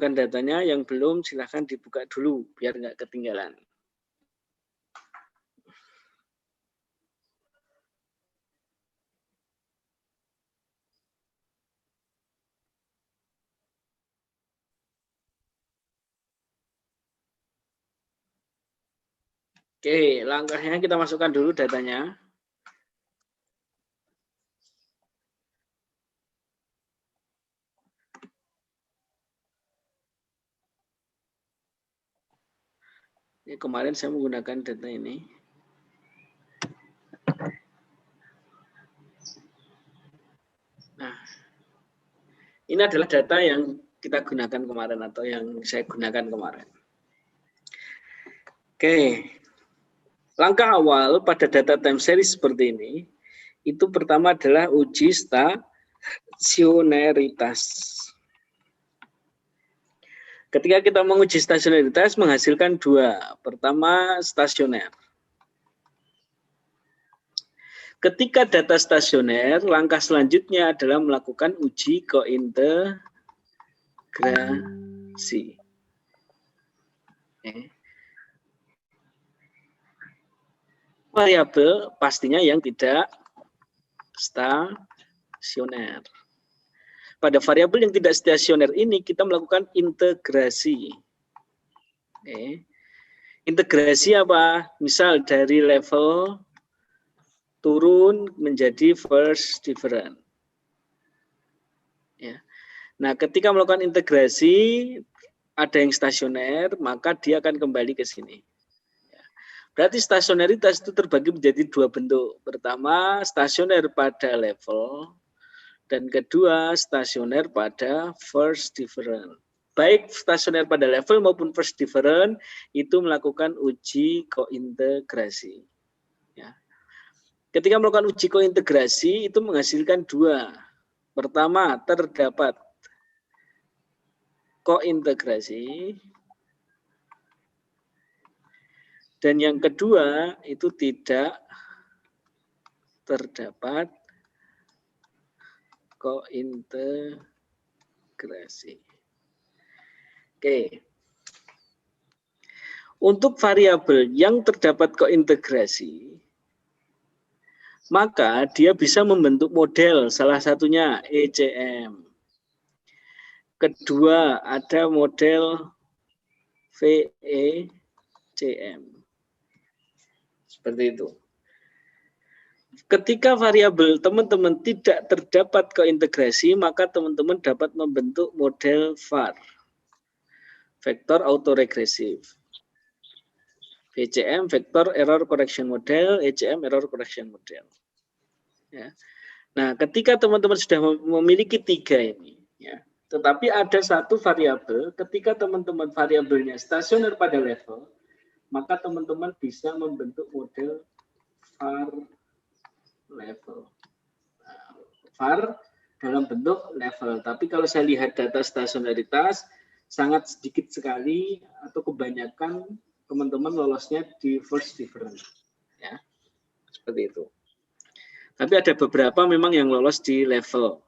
masukkan datanya, yang belum silahkan dibuka dulu biar nggak ketinggalan. Oke, langkahnya kita masukkan dulu datanya. Ini kemarin saya menggunakan data ini. Nah, ini adalah data yang kita gunakan kemarin atau yang saya gunakan kemarin. Oke, langkah awal pada data time series seperti ini, itu pertama adalah uji stasionaritas. Ketika kita menguji stasionaritas menghasilkan dua. Pertama, stasioner. Ketika data stasioner, langkah selanjutnya adalah melakukan uji kointegrasi. Variabel pastinya yang tidak stasioner. Pada variabel yang tidak stasioner ini kita melakukan integrasi. Integrasi apa? Misal dari level turun menjadi first different. Ya. Nah, ketika melakukan integrasi ada yang stasioner, maka dia akan kembali ke sini. Berarti stasionaritas itu terbagi menjadi dua bentuk. Pertama, stasioner pada level, dan kedua, stasioner pada first different. Baik stasioner pada level maupun first different itu melakukan uji kointegrasi. Ya. Ketika melakukan uji kointegrasi itu menghasilkan dua. Pertama, terdapat kointegrasi. Dan yang kedua itu tidak terdapat kointegrasi. Oke. Untuk variabel yang terdapat kointegrasi, maka dia bisa membentuk model, salah satunya ECM. Kedua, ada model VECM. Seperti itu. Ketika variabel teman-teman tidak terdapat kointegrasi, maka teman-teman dapat membentuk model VAR, vektor autoregresif. VCM, vektor error correction model, ECM, error correction model. Ya. Nah, ketika teman-teman sudah memiliki tiga ini, ya, tetapi ada satu variabel, ketika teman-teman variabelnya stasioner pada level, maka teman-teman bisa membentuk model VAR level. Nah, VAR dalam bentuk level. Tapi kalau saya lihat data stasionaritas, sangat sedikit sekali atau kebanyakan teman-teman lolosnya di first different. Ya, seperti itu. Tapi ada beberapa memang yang lolos di level.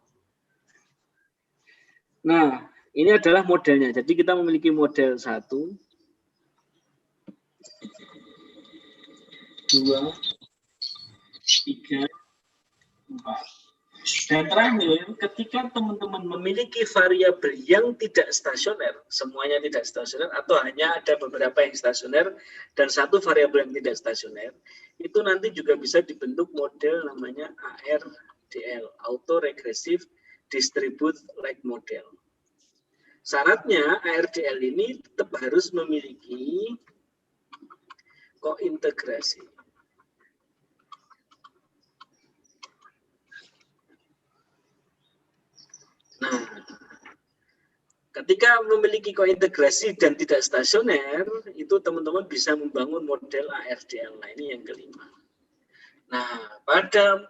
Nah, ini adalah modelnya. Jadi kita memiliki model 1, 2, 3, 4. Dan terakhir, ketika teman-teman memiliki variabel yang tidak stasioner, semuanya tidak stasioner, atau hanya ada beberapa yang stasioner, dan satu variabel yang tidak stasioner, itu nanti juga bisa dibentuk model namanya ARDL, Auto Regressive Distribute Like Model. Syaratnya ARDL ini tetap harus memiliki kointegrasi. Nah, ketika memiliki kointegrasi dan tidak stasioner, itu teman-teman bisa membangun model ARDL. Nah, ini yang kelima. Nah, pada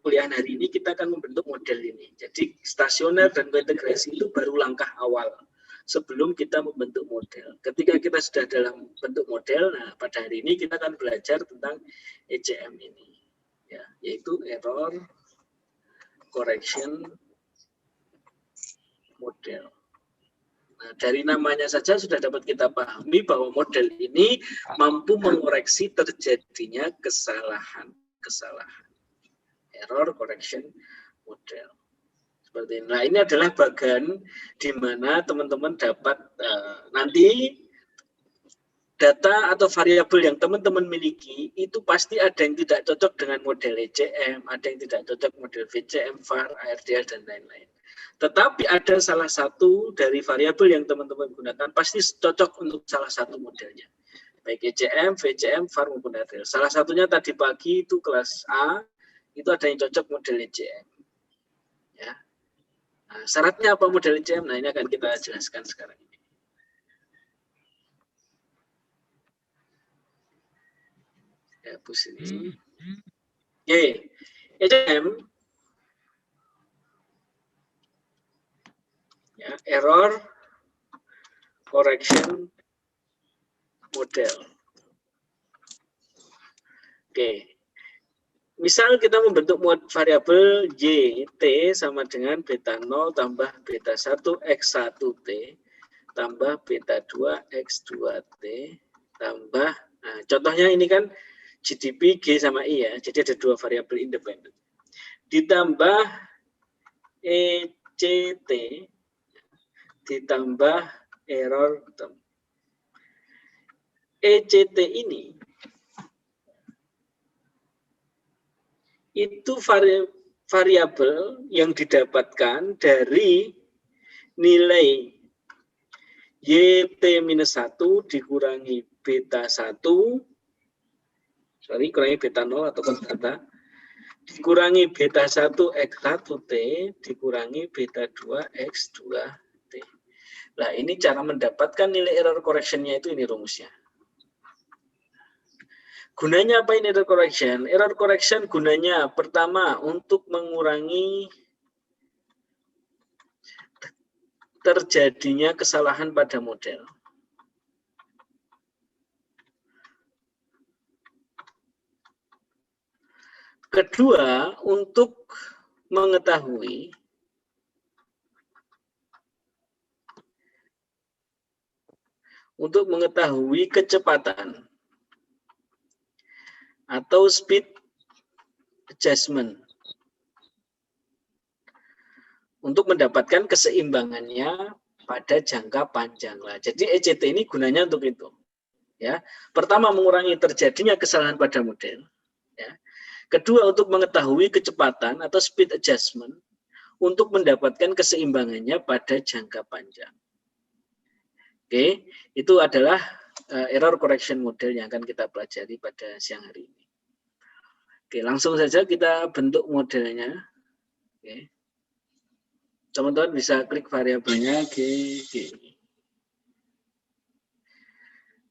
kuliah hari ini kita akan membentuk model ini. Jadi stasioner dan kointegrasi itu baru langkah awal sebelum kita membentuk model. Ketika kita sudah dalam bentuk model, nah pada hari ini kita akan belajar tentang ECM ini, ya, yaitu error correction model. Nah, dari namanya saja sudah dapat kita pahami bahwa model ini mampu mengoreksi terjadinya kesalahan. Error correction model. Seperti ini. Nah, ini adalah bagian di mana teman-teman dapat nanti data atau variabel yang teman-teman miliki itu pasti ada yang tidak cocok dengan model ECM, ada yang tidak cocok model VCM, VAR, ARDL, dan lain-lain. Tetapi ada salah satu dari variabel yang teman-teman gunakan pasti cocok untuk salah satu modelnya. Baik ECM, VCM, VAR, maupun ARDL. Salah satunya tadi pagi itu kelas A, itu ada yang cocok model ECM. Ya. Nah, syaratnya apa model ECM? Nah, ini akan kita jelaskan sekarang ini. Hapus ini. Oke, ECM ya, error correction model. Oke. Misal kita membentuk variabel y, t sama dengan beta 0 tambah beta 1 x1t tambah beta 2 x2t tambah, nah, contohnya ini kan GDP G sama I ya, jadi ada dua variabel independen. Ditambah ECT ditambah error term. ECT ini itu variabel yang didapatkan dari nilai YT-1 dikurangi beta 1, kurangi beta 0 atau konstanta, dikurangi beta 1 X1T, dikurangi beta 2 X2T. Nah, ini cara mendapatkan nilai error correction-nya itu, ini rumusnya. Gunanya apa ini error correction? Error correction gunanya pertama untuk mengurangi terjadinya kesalahan pada model. Kedua, untuk mengetahui kecepatan atau speed adjustment untuk mendapatkan keseimbangannya pada jangka panjang. Lah, jadi ECT ini gunanya untuk itu. Ya, pertama mengurangi terjadinya kesalahan pada model. Ya. Kedua, untuk mengetahui kecepatan atau speed adjustment untuk mendapatkan keseimbangannya pada jangka panjang. Oke, itu adalah error correction model yang akan kita pelajari pada siang hari ini. Oke, langsung saja kita bentuk modelnya. Oke. Teman-teman bisa klik variabelnya G.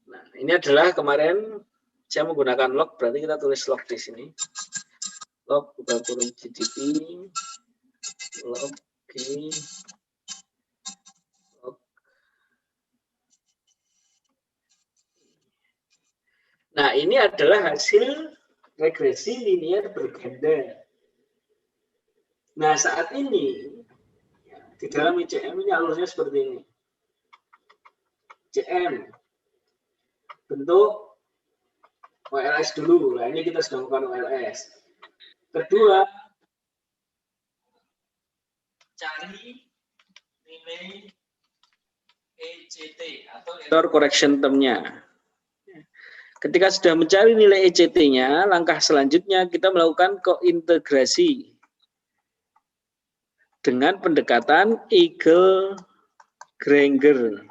Nah, ini adalah kemarin saya menggunakan log, berarti kita tulis log di sini. Log buka kurung GDP, log G, log. Nah, ini adalah hasil regresi linier berganda. Nah, saat ini di dalam ICM ini alurnya seperti ini. ICM bentuk OLS dulu. Nah, ini kita sudah melakukan OLS. Kedua, cari nilai ECT atau error correction term-nya. Ketika sudah mencari nilai ECT-nya, langkah selanjutnya kita melakukan kointegrasi dengan pendekatan Eagle-Granger.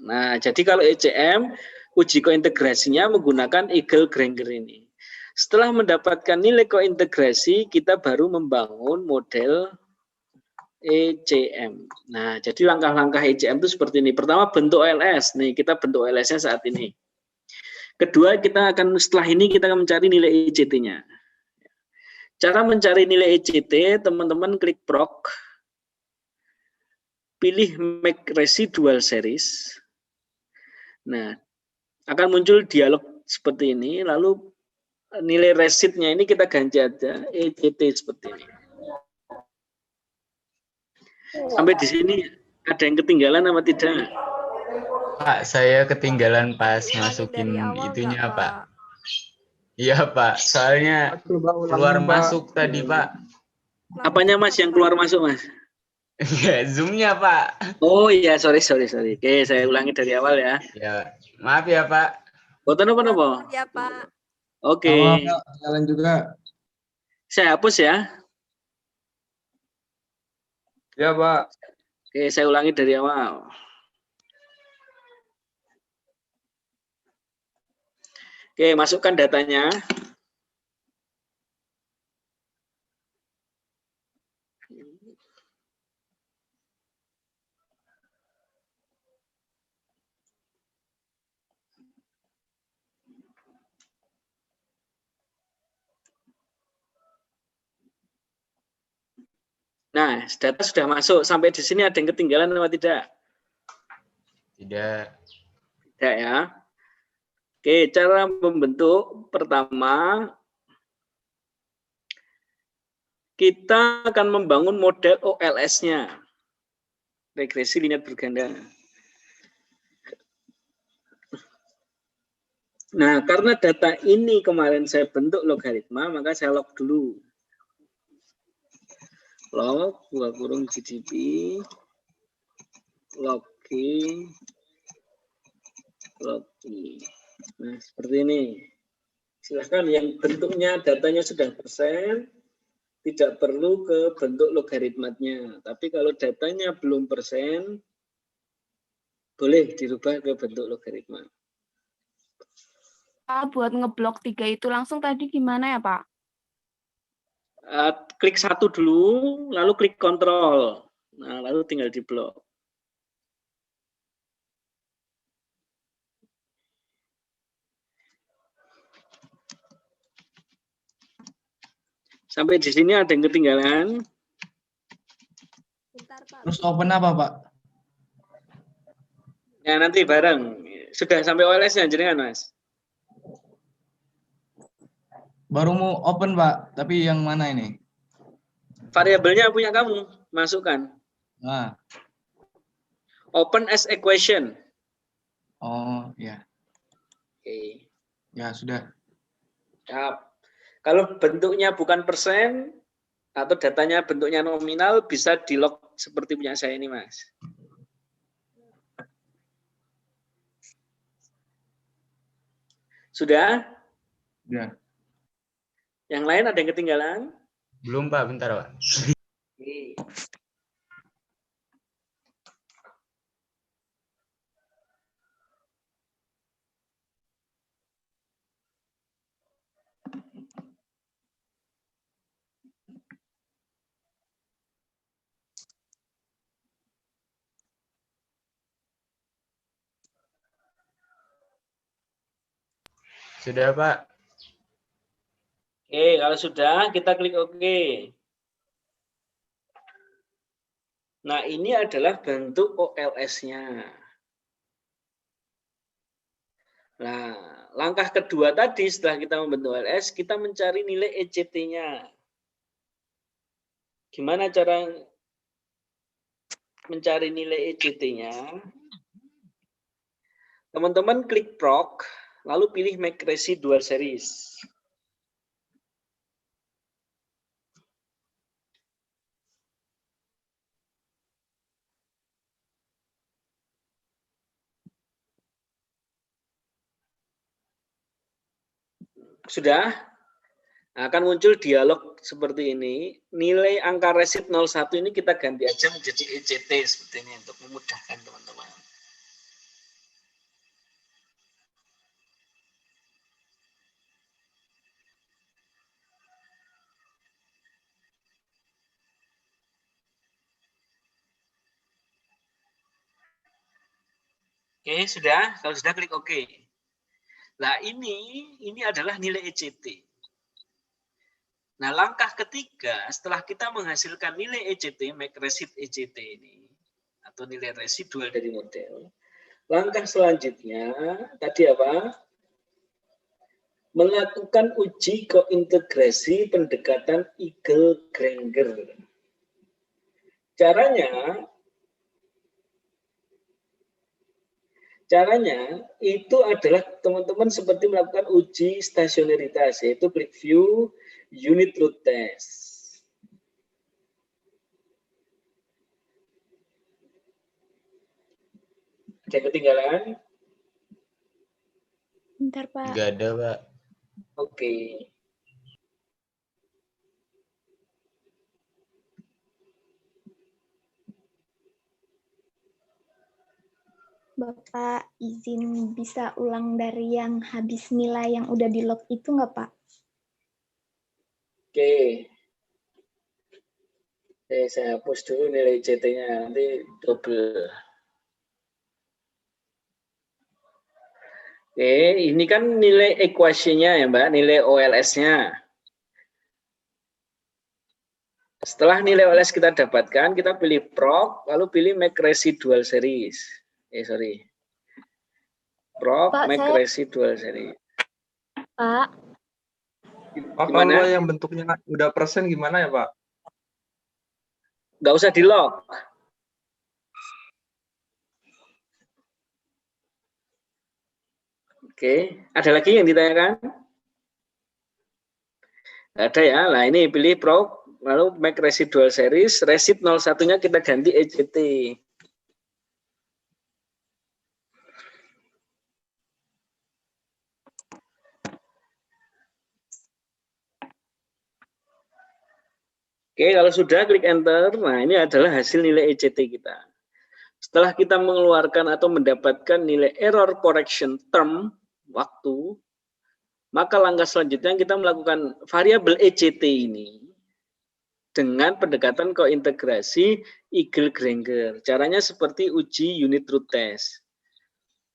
Nah, jadi kalau ECM, uji kointegrasinya menggunakan Eagle-Granger ini. Setelah mendapatkan nilai kointegrasi, kita baru membangun model ECM. Nah, jadi langkah-langkah ECM itu seperti ini. Pertama, bentuk OLS. Nih, kita bentuk OLS-nya saat ini. Kedua, kita akan setelah ini kita akan mencari nilai ECT-nya. Cara mencari nilai ECT, teman-teman klik proc, pilih make residual series. Nah, akan muncul dialog seperti ini, lalu nilai residnya ini kita ganti aja ECT seperti ini. Sampai di sini ada yang ketinggalan apa tidak? Pak, saya ketinggalan pas Ulangin masukin dari awal itunya, nggak, Pak. Iya, Pak. Soalnya Coba keluar ulangin, Pak. masuk tadi, Pak. Apanya Mas yang keluar masuk Mas? Ya, zoom-nya, Pak. Oh iya, sorry. Oke, saya ulangi dari awal ya. Ya, maaf ya, Pak. Boten apa? Maaf ya, Pak. Oke. Jalan juga. Saya hapus ya. Ya, Pak. Oke, saya ulangi dari awal. Oke, masukkan datanya. Nah, data sudah masuk. Sampai di sini ada yang ketinggalan atau tidak? Tidak. Tidak ya. Oke, cara membentuk pertama, kita akan membangun model OLS-nya. Regresi linear berganda. Nah, karena data ini kemarin saya bentuk logaritma, maka saya log dulu. Log, dua kurung GDP, log I. Nah, seperti ini. Silahkan yang bentuknya datanya sudah persen, tidak perlu ke bentuk logaritmatnya. Tapi kalau datanya belum persen, boleh dirubah ke bentuk logaritma. Pak, buat ngeblok 3 itu langsung tadi gimana ya, Pak? Klik satu dulu, lalu klik kontrol. Nah, lalu tinggal di blok. Sampai di sini ada yang ketinggalan. Bentar, Pak. Terus open apa, Pak? Ya, nanti bareng. Sudah sampai OLS-nya, jenengan, Mas? Baru mau open, Pak. Tapi yang mana ini? Variabelnya punya kamu, masukkan. Nah. Open as equation. Oh, ya. Oke. Ya, sudah. Siap. Kalau bentuknya bukan persen, atau datanya bentuknya nominal, bisa di-log seperti punya saya ini, Mas. Sudah? Ya. Yang lain ada yang ketinggalan? Belum, Pak. Bentar, Pak. Oke. Sudah, Pak. Oke, kalau sudah, kita klik OK. Nah, ini adalah bentuk OLS-nya. Nah, langkah kedua tadi setelah kita membentuk OLS, kita mencari nilai ECT-nya. Gimana cara mencari nilai ECT-nya? Teman-teman klik proc, lalu pilih McResi dual series. Sudah? Nah, akan muncul dialog seperti ini. Nilai angka resid 01 ini kita ganti aja menjadi ECT seperti ini untuk memudahkan teman-teman. Oke, sudah. Kalau sudah klik OK. Nah, ini adalah nilai ECT. Nah, langkah ketiga setelah kita menghasilkan nilai ECT, make resid ECT ini, atau nilai residual dari model, langkah selanjutnya tadi apa? Melakukan uji kointegrasi pendekatan Eagle-Granger. Caranya itu adalah teman-teman seperti melakukan uji stasionaritas, yaitu klik view unit root test. Ada yang ketinggalan? Bentar, Pak. Nggak ada, Pak. Oke. Bapak izin bisa ulang dari yang habis nilai yang udah di log itu nggak, Pak? Oke. Saya hapus dulu nilai CT-nya, nanti double. Oke, ini kan nilai equation-nya ya Mbak, nilai OLS-nya. Setelah nilai OLS kita dapatkan, kita pilih proc, lalu pilih make residual series. Proc, Pak, make residual series. Pak, Pak, kalau yang bentuknya udah persen gimana ya, Pak? Nggak usah di log. Oke, ada lagi yang ditanyakan? Nggak ada ya. Nah, ini pilih proc, lalu make residual series, resid 01-nya kita ganti ECT. Oke, kalau sudah klik enter, nah ini adalah hasil nilai ECT kita. Setelah kita mengeluarkan atau mendapatkan nilai error correction term, waktu, maka langkah selanjutnya kita melakukan variabel ECT ini dengan pendekatan kointegrasi Eagle-Granger. Caranya seperti uji unit root test.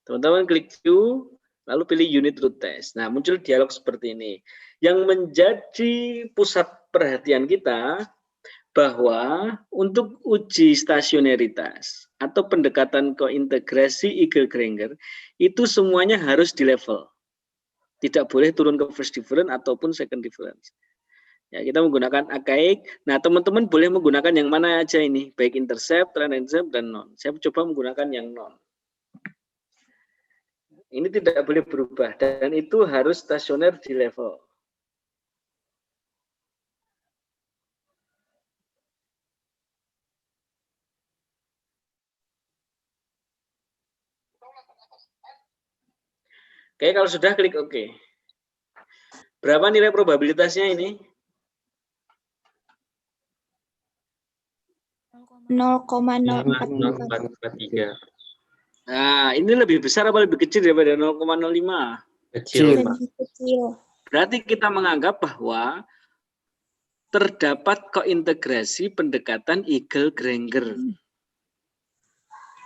Teman-teman klik view, lalu pilih unit root test. Nah, muncul dialog seperti ini. Yang menjadi pusat perhatian kita bahwa untuk uji stasionaritas atau pendekatan kointegrasi Eagle-Granger itu semuanya harus di level. Tidak boleh turun ke first difference ataupun second difference. Ya, kita menggunakan archaic. Nah, teman-teman boleh menggunakan yang mana aja ini, baik intercept, trend intercept, dan non. Saya coba menggunakan yang non. Ini tidak boleh berubah dan itu harus stasioner di level. Oke, kalau sudah klik OK. Berapa nilai probabilitasnya ini? 0,043. Nah, ini lebih besar apa lebih kecil daripada 0,05? Kecil, Pak. Lebih kecil. Berarti kita menganggap bahwa terdapat kointegrasi pendekatan Eagle-Granger.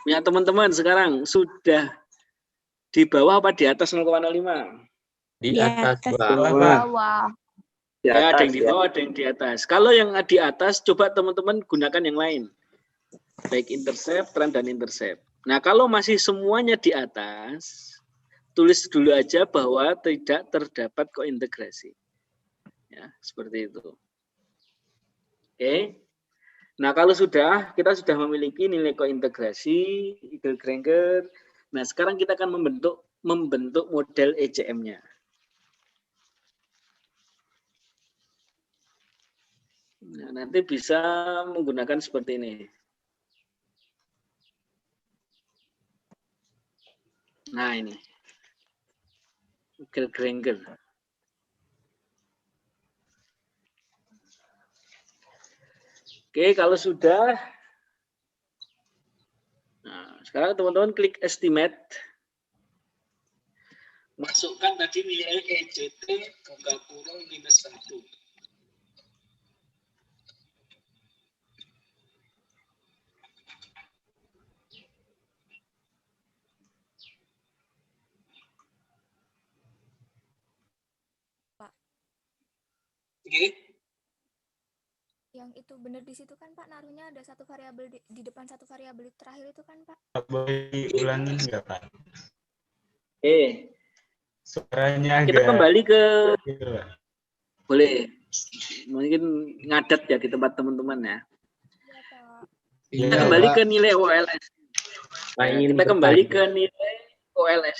Ya, teman-teman sekarang sudah di bawah apa di atas 0,05? Di Di atas atas. bawah, Pak. Bawah. Ya, ada yang di bawah, ada yang di atas. Kalau yang di atas, coba teman-teman gunakan yang lain. Baik intercept, trend, dan intercept. Nah, kalau masih semuanya di atas, tulis dulu aja bahwa tidak terdapat kointegrasi. Ya, seperti itu. Oke. Nah, kalau sudah, kita sudah memiliki nilai kointegrasi, Eagle-Granger. Nah, sekarang kita akan membentuk model ECM-nya. Nah, nanti bisa menggunakan seperti ini. Nah, ini. Eagle-Granger. Oke, kalau sudah, nah, sekarang teman-teman klik estimate. Masukkan tadi nilai ECT buka kurung -1. Pak. Oke. Yang itu benar di situ kan Pak, naruhnya ada satu variabel di depan satu variabel terakhir itu kan Pak? Boleh ulangin nggak, Pak? Suaranya Kita agak... kembali ke, Gitu, Pak. boleh, mungkin ngadat ya di tempat teman-teman ya. Iya Pak. Kita Iya, kembali Pak. ke nilai OLS. Pak Nah, ingin kita kembali bertanya. ke nilai OLS.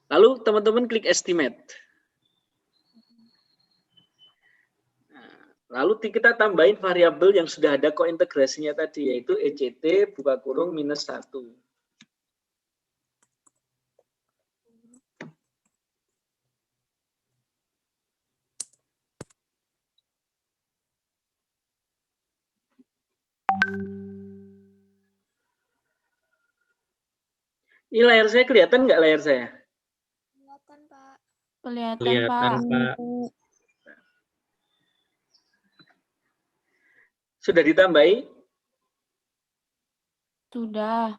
Lalu teman-teman klik estimate. Nah, lalu kita tambahin variabel yang sudah ada kointegrasinya tadi, yaitu ECT buka kurung minus 1. Ini layar saya kelihatan nggak layar saya? Kelihatan, Pak. Kelihatan, Kelihatan, Pak. Pak. Sudah ditambahi? Sudah.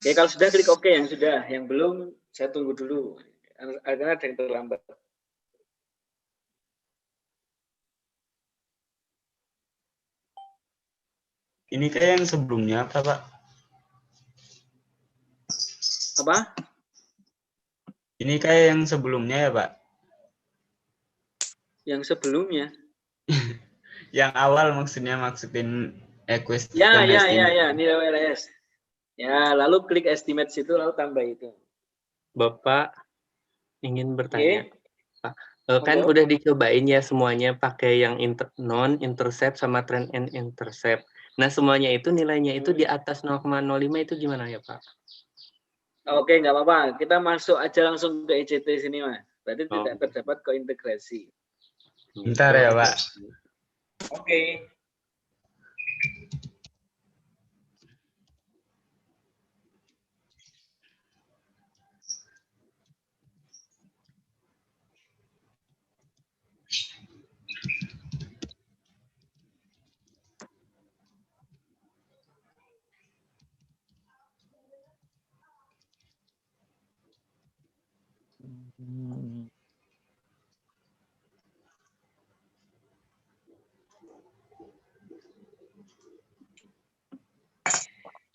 Ya kalau sudah klik OK, yang sudah, yang belum saya tunggu dulu. Karena ada yang terlambat. Ini kayak yang sebelumnya apa, Pak? Apa? Ini kayak yang sebelumnya ya, Pak? Yang sebelumnya? Yang awal maksudin equation Ya, estimate. nilai OLS. Ya, lalu klik estimate situ, lalu tambah itu. Bapak ingin bertanya. Pak, kan Monggo. udah dicobain ya semuanya pakai yang non-intercept sama trend and intercept. Nah, semuanya itu nilainya itu di atas 0,05 itu gimana ya, Pak? Oke, nggak apa-apa. Kita masuk aja langsung ke ECT sini, Mas. Berarti Oh. tidak terdapat kointegrasi. Bentar ya, Pak. Oke.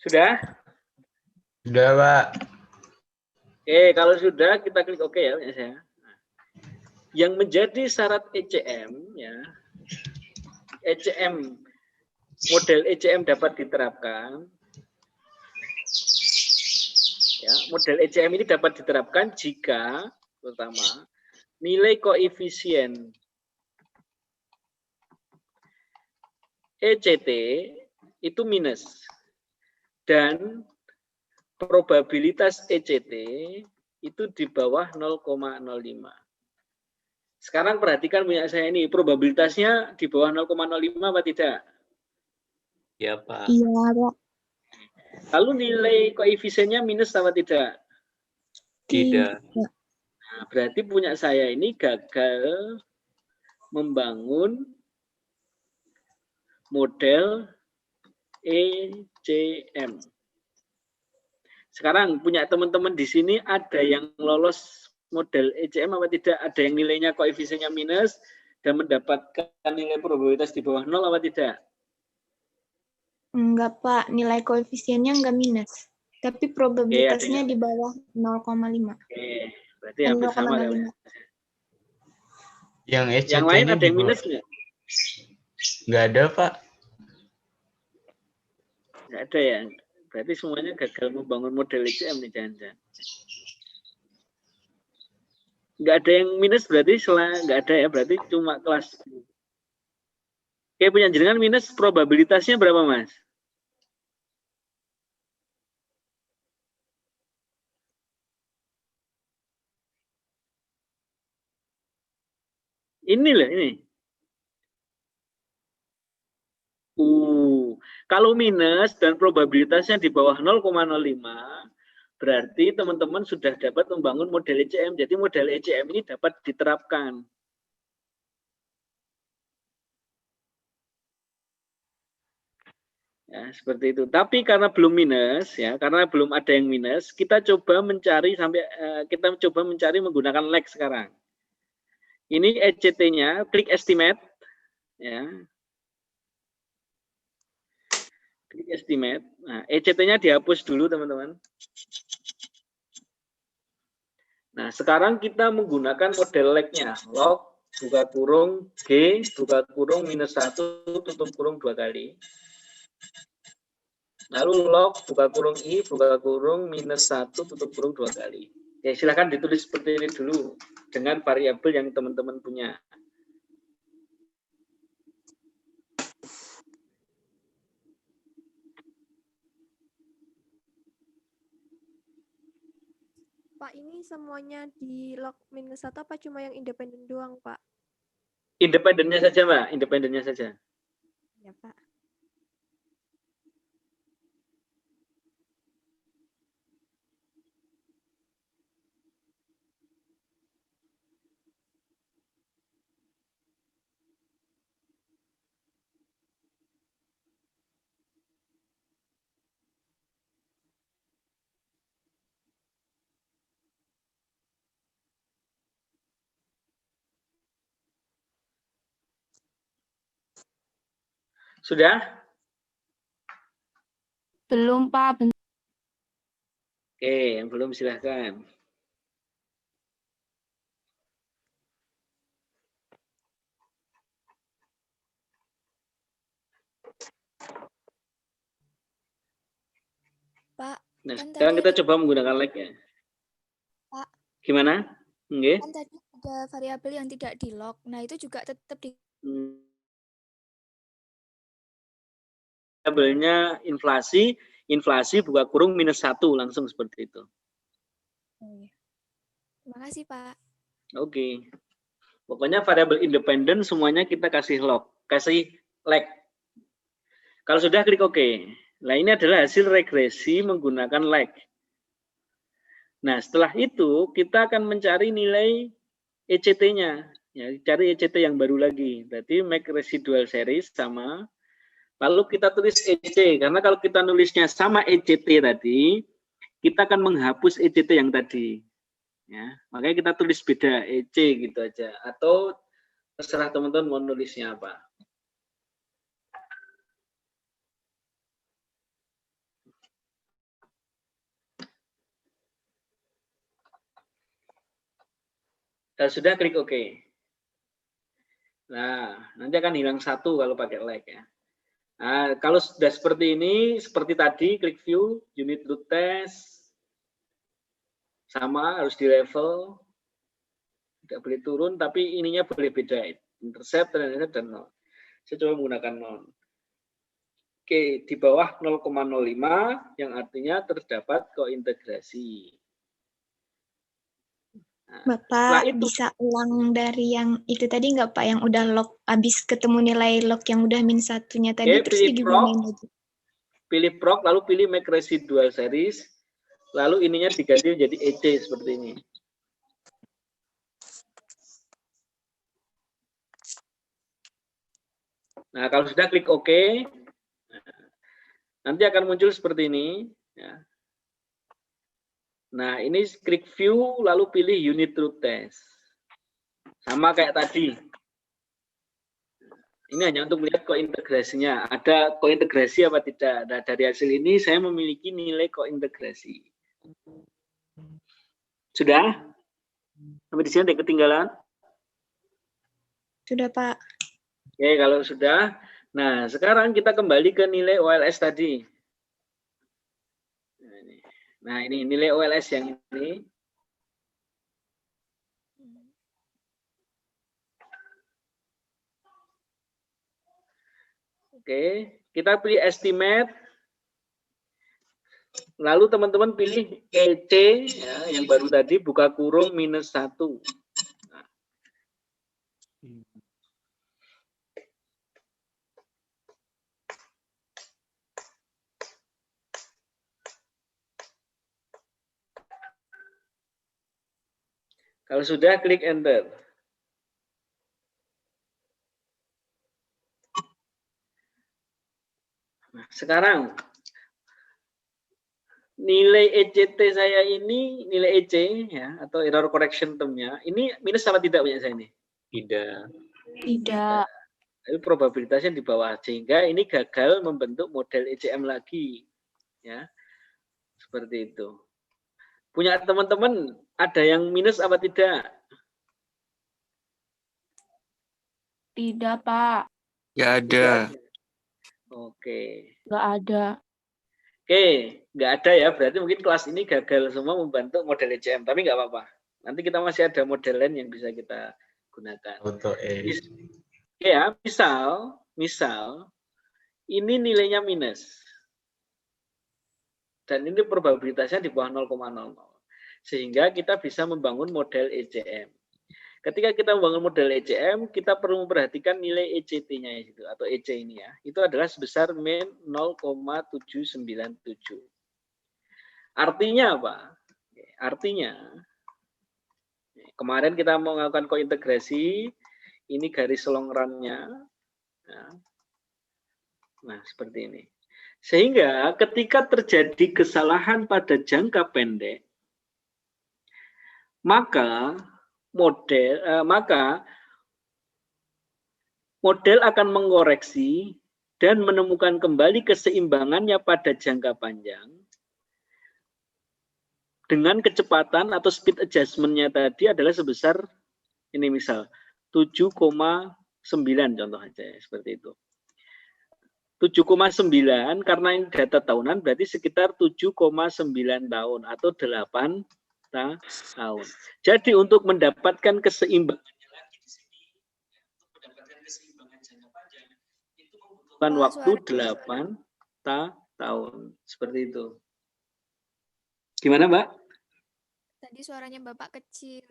Sudah? Sudah, Pak. Oke, kalau sudah kita klik OK ya, saya. Yang menjadi syarat ECM ya, ECM model ECM dapat diterapkan. Ya, model ECM ini dapat diterapkan jika pertama nilai koefisien ECT itu minus dan probabilitas ECT itu di bawah 0,05. Sekarang perhatikan punya saya ini, probabilitasnya di bawah 0,05 apa tidak? Ya, Pak. Iya, Pak. Lalu nilai koefisiennya minus apa tidak? Tidak. Nah, berarti punya saya ini gagal membangun model ECM. Sekarang punya teman-teman di sini ada yang lolos model ECM apa tidak? Ada yang nilainya koefisiennya minus dan mendapatkan nilai probabilitas di bawah 0 apa tidak? Enggak, Pak. Nilai koefisiennya enggak minus. Tapi probabilitasnya di bawah 0,5. Oke, berarti hampir sama kan? 0,05. Yang ECT Yang lain ini ada yang minus nggak? nggak ada, Pak. Nggak ada ya? Berarti semuanya gagal membangun model ECM nih, jangan-jangan. Nggak ada yang minus berarti nggak ada ya, berarti cuma kelas. Oke, punya jenengan minus probabilitasnya berapa, Mas? Ini loh, ini. Kalau minus dan probabilitasnya di bawah 0,05, berarti teman-teman sudah dapat membangun model ECM. Jadi model ECM ini dapat diterapkan. Ya, seperti itu. Tapi karena belum minus, ya, karena belum ada yang minus, kita coba mencari menggunakan lag sekarang. Ini ECT-nya, klik estimate, ya. Klik estimate. Nah, ECT-nya dihapus dulu, teman-teman. Nah, sekarang kita menggunakan model lag-nya, log buka kurung G, buka kurung minus 1, tutup kurung 2 kali. Lalu log, buka kurung I, buka kurung minus 1, tutup kurung 2 kali. Oke, silakan ditulis seperti ini dulu dengan variabel yang teman-teman punya. Pak, ini semuanya di log minus 1 apa cuma yang independen doang, Pak? Independennya saja, Mbak. Independennya saja. Ya, Pak. Sudah? Belum, Pak. Oke, yang belum silahkan. Pak, Nah, kan sekarang tadi kita coba menggunakan like ya. Pak, Gimana? Nggih? kan tadi ada variabel yang tidak di log. Nah, itu juga tetap di Variabelnya inflasi, inflasi buka kurung minus 1, langsung seperti itu. Oh, iya. Terima kasih, Pak. Oke. Pokoknya variabel independen semuanya kita kasih log, kasih like. Kalau sudah klik OK. Nah, ini adalah hasil regresi menggunakan like. Nah, setelah itu kita akan mencari nilai ECT-nya. Ya, cari ECT yang baru lagi. Berarti make residual series sama. Lalu kita tulis EC, karena kalau kita nulisnya sama ECT tadi, kita akan menghapus ECT yang tadi. Ya, makanya kita tulis beda EC gitu aja. Atau terserah teman-teman mau nulisnya apa. Dan sudah klik OK. Nah, nanti akan hilang 1 kalau pakai like ya. Nah, kalau sudah seperti ini, seperti tadi, klik view, unit root test, sama harus di level, tidak boleh turun, tapi ininya boleh beda, intercept dan nol. Saya coba menggunakan nol. Oke, di bawah 0,05 yang artinya terdapat kointegrasi. Nah, Bapak itu, bisa ulang dari yang itu tadi nggak Pak, yang udah log, habis ketemu nilai log yang udah -1-nya tadi, terus digimanain lagi? Pilih proc, lalu pilih make residual series, lalu ininya diganti menjadi EC seperti ini. Nah, kalau sudah klik OK, nanti akan muncul seperti ini. Ya. Nah, ini klik view, lalu pilih unit root test. Sama kayak tadi. Ini hanya untuk melihat kointegrasinya. Ada kointegrasi apa tidak? Nah, dari hasil ini saya memiliki nilai kointegrasi. Sudah? Sampai di sini ada ketinggalan? Sudah, Pak. Oke, kalau sudah. Nah, sekarang kita kembali ke nilai OLS tadi. Nah, ini nilai OLS yang ini. Oke, kita pilih estimate. Lalu teman-teman pilih EC ya, yang baru tadi, buka kurung -1. Nah. Kalau sudah, klik enter. Nah, sekarang nilai ECT saya ini, nilai EC ya, atau error correction term-nya, ini minus apa tidak punya saya ini? Tidak. Tidak. Tapi probabilitasnya di bawah, sehingga ini gagal membentuk model ECM lagi. Ya, seperti itu. Punya teman-teman ada yang minus apa tidak? Tidak, Pak. Nggak ada. Oke. Nggak ada. Oke, nggak ada ya. Berarti mungkin kelas ini gagal semua membentuk model ECM. Tapi nggak apa-apa. Nanti kita masih ada model lain yang bisa kita gunakan. Auto Oke ya, misal ini nilainya minus. Dan ini probabilitasnya di bawah 0,00. Sehingga kita bisa membangun model ECM. Ketika kita membangun model ECM, kita perlu memperhatikan nilai ECT-nya itu atau EC ini ya. Itu adalah sebesar min 0,797. Artinya apa? Artinya kemarin kita mau melakukan kointegrasi, ini garis long run-nya. Nah, seperti ini. Sehingga ketika terjadi kesalahan pada jangka pendek, maka model akan mengoreksi dan menemukan kembali keseimbangannya pada jangka panjang dengan kecepatan atau speed adjustment-nya tadi adalah sebesar ini misal 7,9 contoh aja ya, seperti itu. 7,9 karena ini data tahunan berarti sekitar 7,9 tahun atau 8 tahun. Jadi untuk mendapatkan keseimbangannya lagi di sini, untuk mendapatkan keseimbangan jangka panjang itu membutuhkan waktu 8 tahun. Seperti itu. Gimana, Mbak? Tadi suaranya Bapak kecil.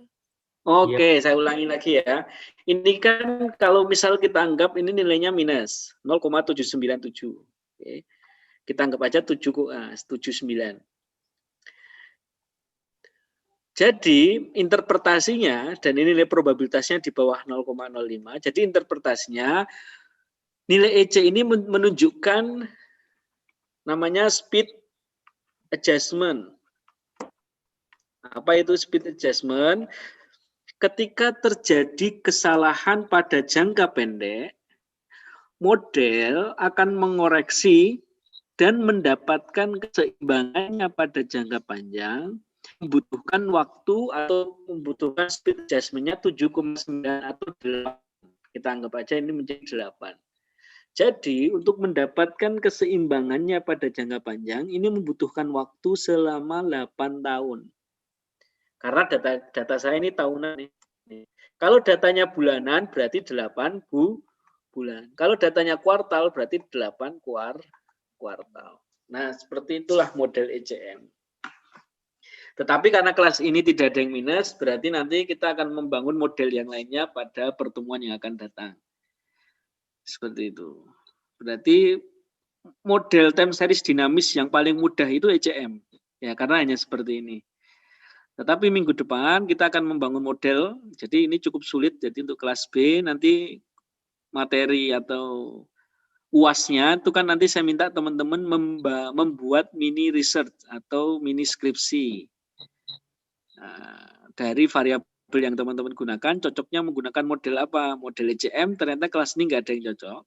Oke, saya ulangi lagi ya. Ini kan kalau misal kita anggap ini nilainya minus 0,797. Oke. Kita anggap aja 79. Jadi interpretasinya, dan ini nilai probabilitasnya di bawah 0,05, jadi interpretasinya nilai EC ini menunjukkan namanya speed adjustment. Apa itu speed adjustment? Ketika terjadi kesalahan pada jangka pendek, model akan mengoreksi dan mendapatkan keseimbangannya pada jangka panjang, membutuhkan waktu atau membutuhkan speed adjustment-nya 7,9 atau 8. Kita anggap aja ini menjadi 8. Jadi untuk mendapatkan keseimbangannya pada jangka panjang, ini membutuhkan waktu selama 8 tahun. Karena data saya ini tahunan nih. Kalau datanya bulanan berarti 8 bulan. Kalau datanya kuartal berarti 8 kuartal. Nah, seperti itulah model ECM. Tetapi karena kelas ini tidak ada yang minus, berarti nanti kita akan membangun model yang lainnya pada pertemuan yang akan datang. Seperti itu. Berarti model time series dinamis yang paling mudah itu ECM. Ya, karena hanya seperti ini. Tetapi minggu depan kita akan membangun model, jadi ini cukup sulit, jadi untuk kelas B nanti materi atau UAS-nya itu kan nanti saya minta teman-teman membuat mini research atau mini skripsi. Nah, dari variabel yang teman-teman gunakan, cocoknya menggunakan model apa? Model ECM, ternyata kelas ini nggak ada yang cocok.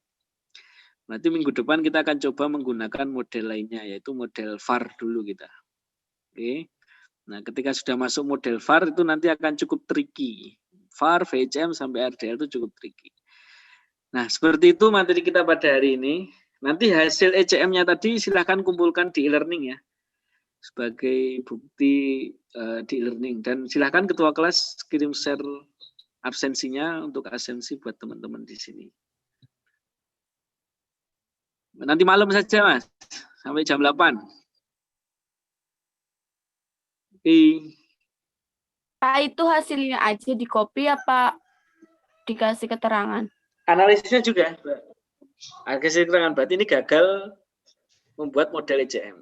Nanti minggu depan kita akan coba menggunakan model lainnya, yaitu model VAR dulu kita. Oke. Nah, ketika sudah masuk model VAR itu nanti akan cukup tricky. VAR, VCM, sampai RDL itu cukup tricky. Nah, seperti itu materi kita pada hari ini. Nanti hasil ECM-nya tadi silahkan kumpulkan di e-learning ya. Sebagai bukti di e-learning. Dan silahkan ketua kelas kirim share absensinya untuk absensi buat teman-teman di sini. Nanti malam saja, Mas. Sampai jam 8. Pak, itu hasilnya aja di copy apa dikasih keterangan? Analisisnya juga. Analisis keterangan berarti ini gagal membuat model ECM.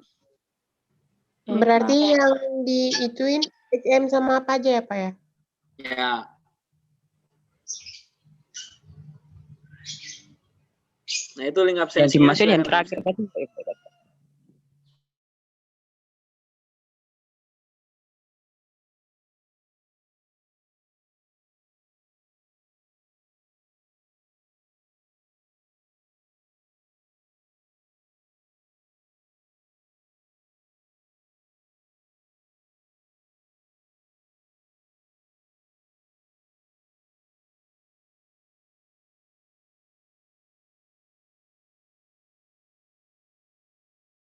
Berarti yang diituin ECM sama apa aja ya, Pak ya? Ya. Nah, itu link absensi. Yang dimasukin yang terakhir tadi.